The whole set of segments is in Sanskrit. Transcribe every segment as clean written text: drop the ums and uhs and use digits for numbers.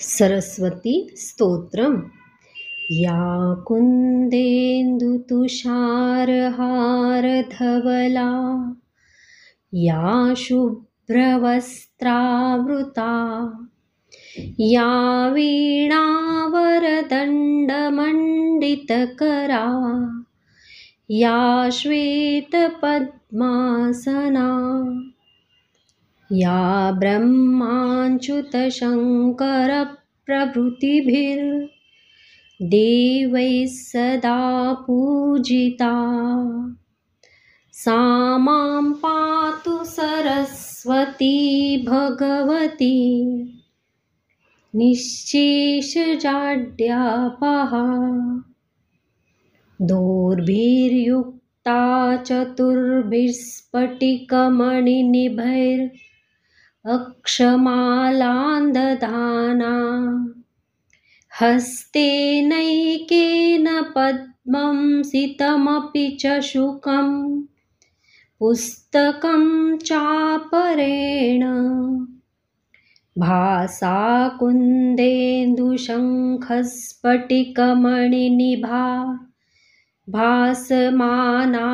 सरस्वती स्तोत्रम्। या कुन्देन्दुतुषारहारधवला या शुभ्रवस्त्रावृता या वीणावरदण्डमण्डितकरा या श्वेतपद्मासना या ब्रह्माच्युतशङ्करप्रभृतिभिर्देवैः सदा पूजिता सा मां पातु सरस्वती भगवती निश्शेषजाड्यापहा दोर्भिर्युक्ता चतुर्भिस्फटिकमणिनिभैर् अक्षमालान्दधाना हस्तेनैकेन पद्मं सितमपि च शुकं पुस्तकं चापरेण भासा कुन्देन्दुशङ्खस्फटिकमणिनिभा भासमाना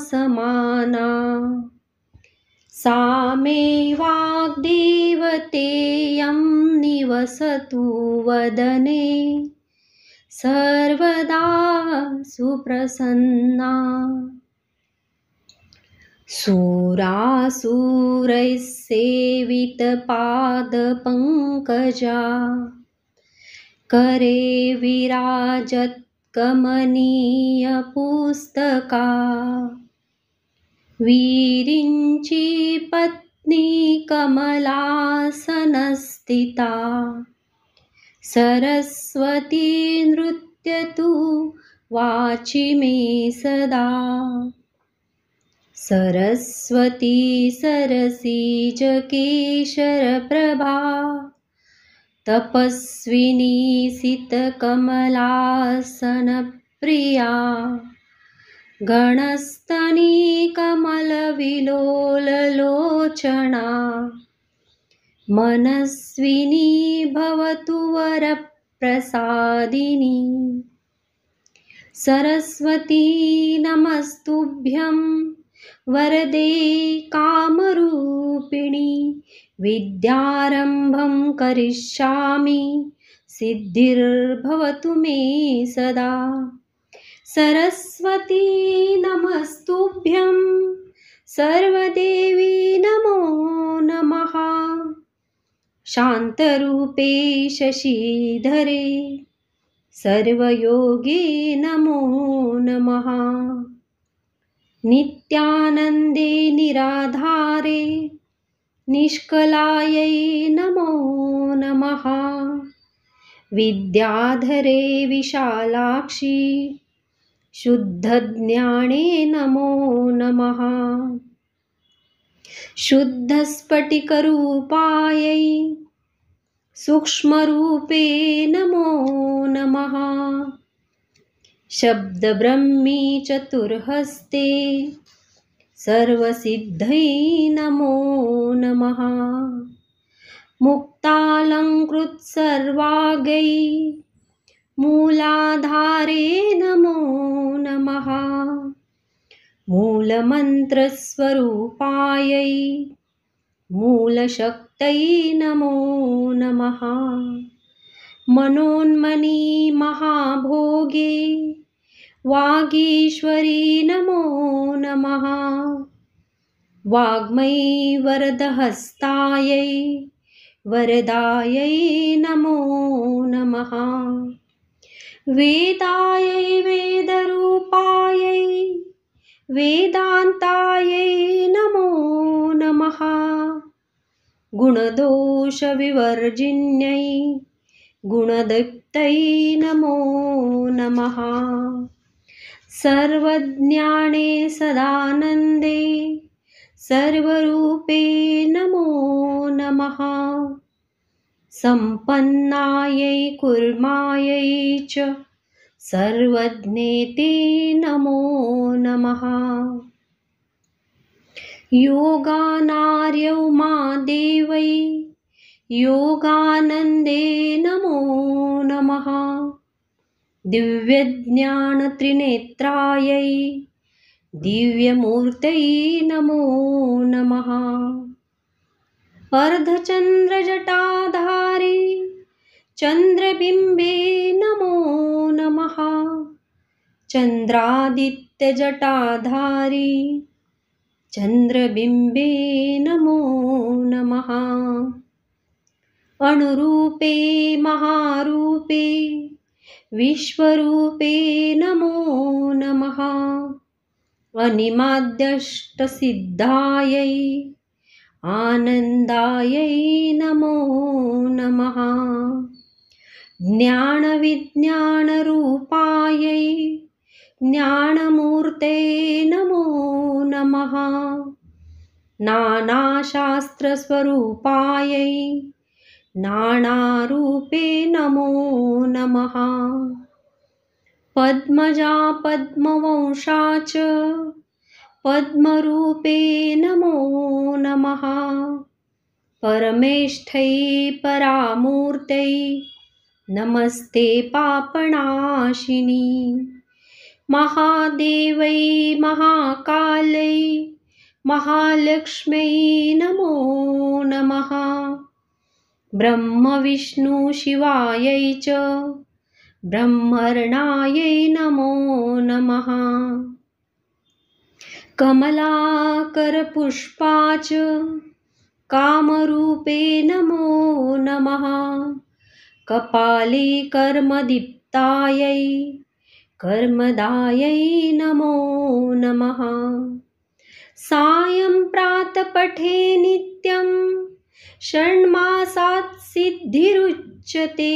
समाना सा मे वाग्देवतेयं निवसतु वदने सर्वदा सुप्रसन्ना सुरासुरैः सेवितपादपङ्कजा करे विराजत्कमनीयपुस्तका विरिञ्चि पत्नी कमलासनस्थिता सरस्वती नृत्यतु वाचि मे सदा सरस्वती सरसिजकेशरप्रभा तपस्विनी सितकमलासनप्रिया गणस्तनी कमलविलोललोचना मनस्विनी भवतु वरप्रसादिनी सरस्वती नमस्तुभ्यं वरदे कामरूपिणि विद्यारम्भं करिष्यामि सिद्धिर्भवतु मे सदा सरस्वती नमस्तुभ्यं सर्वदेवी नमो नमः शान्तरूपे शशिधरे सर्वयोगे नमो नमः नित्यानन्दे निराधारे निष्कलायै नमो नमः विद्याधरे विशालाक्षि शुद्धज्ञाने नमो नमः शुद्धस्फटिकरूपायै सूक्ष्मरूपे नमो नमः शब्दब्रह्मी चतुर्हस्ते सर्वसिद्धै नमो नमः मुक्तालङ्कृतसर्वागै मूलाधारे नमो नमः मूलमन्त्रस्वरूपायै मूलशक्त्यै नमो नमः मनोन्मनी महाभोगे वागीश्वरी नमो नमः वाग्मयी वरदहस्तायै वरदायै नमो नमः वेदायै वेदरूपायै वेदान्तायै नमो नमः गुणदोषविवर्जिन्यै गुणदीप्तै नमो नमः सर्वज्ञाने सदानन्दे सर्वरूपे नमो नमः सम्पन्नायै कूर्मायै च सर्वज्ञेते नमो नमः योगानार्यौ मा देवै योगानन्दे नमो नमः। दिव्यज्ञानत्रिनेत्रायै दिव्यमूर्तये नमो नमः। अर्धचन्द्रजटाधारी चन्द्रबिम्बे नमो नमः। चन्द्रादित्यजटाधारी चन्द्रबिम्बे नमो नमः। अणुरूपे महारूपे विश्वरूपे नमो नमः। अनिमाद्यष्टसिद्धायै आनन्दायै नमो नमः। ज्ञानविज्ञानरूपायै ज्ञानमूर्ते नमो नमः। नानाशास्त्रस्वरूपायै नानारूपे नमो नमः। पद्मजा पद्मवंशा च पद्मरूपे नमो नमः। परमेष्ठै परामूर्तै नमस्ते पापनाशिनी। महादेवै महाकालै महालक्ष्म्यै नमो नमः। ब्रह्मविष्णुशिवायै च ब्रह्मर्णायै नमो नमः। कमलाकरपुष्पा च कामरूपे नमो नमः। कपाले कर्मदीप्तायै कर्मदायै नमो नमः। सायं प्रातःपठे नित्यं षण्मासात् सिद्धिरुच्यते।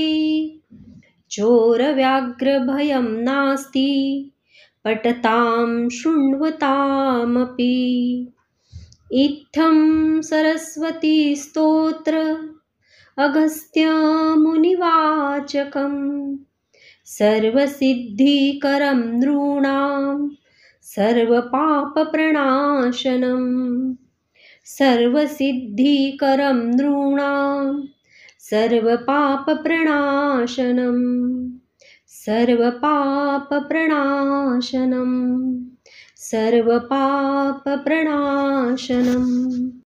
चोरव्याघ्रभयं नास्ति पठतां शृण्वतामपि। इत्थं सरस्वतीस्तोत्र अगस्त्यमुनिवाचकम्। सर्वसिद्धिकरं नॄणां सर्वपापप्रणाशनम्। सर्वसिद्धिकरं नॄणां सर्वपापप्रणाशनम्। सर्वपापप्रणाशनम्। सर्वपापप्रणाशनम्।